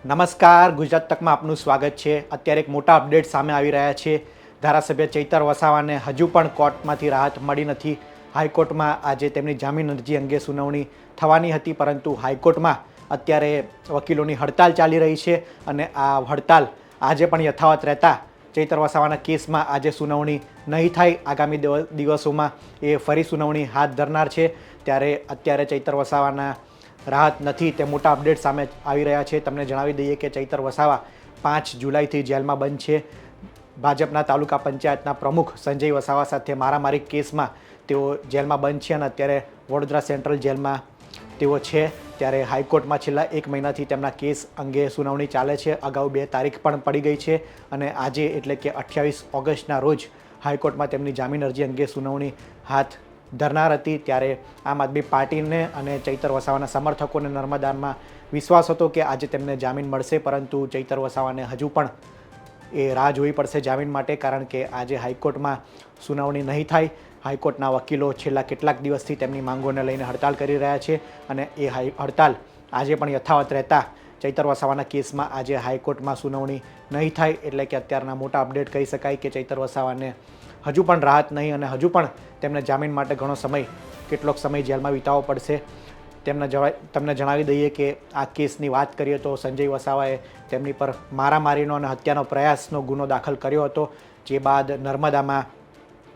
નમસ્કાર, ગુજરાત તકમાં આપનું સ્વાગત છે। અત્યારે એક મોટા અપડેટ સામે આવી રહ્યા છે। ધારાસભ્ય ચૈતર વસાવાને હજુ પણ કોર્ટમાંથી રાહત મળી નથી। હાઈકોર્ટમાં આજે તેમની જામીન અરજી અંગે સુનાવણી થવાની હતી, પરંતુ હાઈકોર્ટમાં અત્યારે વકીલોની હડતાલ ચાલી રહી છે અને આ હડતાલ આજે પણ યથાવત રહેતા ચૈતર વસાવાના કેસમાં આજે સુનાવણી નહીં થાય। આગામી દિવસોમાં એ ફરી સુનાવણી હાથ ધરનાર છે। ત્યારે અત્યારે ચૈતર વસાવાના રાહત નથી તે મોટા અપડેટ સામે આવી રહ્યા છે। તમને જણાવી દઈએ કે ચૈતર વસાવા 5 જુલાઈથી જેલમાં બંધ છે। ભાજપના તાલુકા પંચાયતના પ્રમુખ સંજય વસાવા સાથે મારામારી કેસમાં તેઓ જેલમાં બંધ છે અને અત્યારે વડોદરા સેન્ટ્રલ જેલમાં તેઓ છે। ત્યારે હાઈકોર્ટમાં છેલ્લા 1 મહિનાથી તેમના કેસ અંગે સુનાવણી ચાલે છે। અગાઉ 2 તારીખ પણ પડી ગઈ છે અને આજે એટલે કે 28 ઓગસ્ટના રોજ હાઈકોર્ટમાં તેમની જામીન અરજી અંગે સુનાવણી હાથ ધરનાર હતી। ત્યારે આમ આદમી પાર્ટીને અને ચૈતર વસાવાના સમર્થકોને નર્મદામાં વિશ્વાસ હતો કે આજે તેમને જામીન મળશે, પરંતુ ચૈતર વસાવાને હજુ પણ એ રાહ જોવી પડશે જામીન માટે, કારણ કે આજે હાઈકોર્ટમાં સુનાવણી નહીં થાય। હાઈકોર્ટના વકીલો છેલ્લા કેટલાક દિવસથી તેમની માંગોને લઈને હડતાલ કરી રહ્યા છે અને એ હડતાલ આજે પણ યથાવત રહેતા ચૈતર વસાવાના કેસમાં આજે હાઈકોર્ટમાં સુનાવણી નહીં થાય। એટલે કે અત્યારના મોટા અપડેટ કહી શકાય કે ચૈતર વસાવાને હજુ પણ રાહત નહીં અને હજુ પણ તેમને જામીન માટે ઘણો સમય, કેટલોક સમય જેલમાં વિતાવવો પડશે। તમને જણાવી દઈએ કે આ કેસની વાત કરીએ તો સંજય વસાવાએ તેમની પર મારામારીનો અને હત્યાનો પ્રયાસનો ગુનો દાખલ કર્યો હતો, જે બાદ નર્મદામાં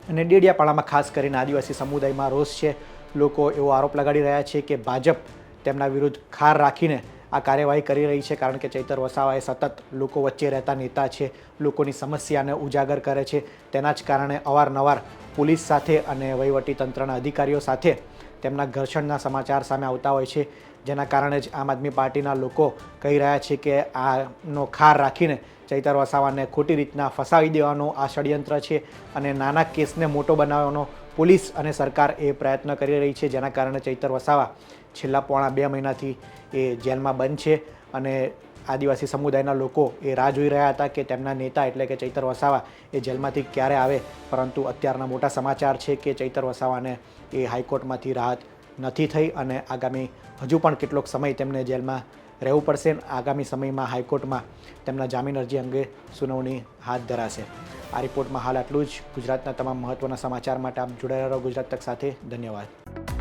અને ડેડિયાપાડામાં ખાસ કરીને આદિવાસી સમુદાયમાં રોષ છે। લોકો એવો આરોપ લગાડી રહ્યા છે કે ભાજપ તેમના વિરુદ્ધ ખાર રાખીને આ કાર્યવાહી કરી રહી છે, કારણ કે ચૈતર વસાવાએ સતત લોકો વચ્ચે રહેતા નેતા છે, લોકોની સમસ્યાને ઉજાગર કરે છે। તેના જ કારણે અવારનવાર પોલીસ સાથે અને વહીવટીતંત્રના અધિકારીઓ સાથે તેમના ઘર્ષણના સમાચાર સામે આવતા હોય છે, જેના કારણે જ આમ આદમી પાર્ટીના લોકો કહી રહ્યા છે કે આનો ખાર રાખીને ચૈતર વસાવાને ખોટી રીતના ફસાવી દેવાનો આ ષડયંત્ર છે અને નાના કેસને મોટો બનાવવાનો પોલીસ અને સરકાર એ પ્રયત્ન કરી રહી છે, જેના કારણે ચૈતર વસાવા છેલ્લા પોણા 2 મહિનાથી એ જેલમાં બંધ છે અને આદિવાસી સમુદાયના લોકો એ રાહ જોઈ રહ્યા હતા કે તેમના નેતા એટલે કે ચૈતર વસાવા એ જેલમાંથી ક્યારે આવે, પરંતુ અત્યારના મોટા સમાચાર છે કે ચૈતર વસાવાને એ હાઈકોર્ટમાંથી રાહત નથી થઈ અને આગામી હજુ પણ કેટલોક સમય તેમને જેલમાં રહેવું પડશે। આગામી સમયમાં હાઈકોર્ટમાં તેમના જામીન અરજી અંગે સુનાવણી હાથ ધરાશે। આ રિપોર્ટમાં હાલ આટલું જ। ગુજરાતના તમામ મહત્ત્વના સમાચાર માટે આપ જોડાયેલા રહો ગુજરાત તક સાથે। ધન્યવાદ।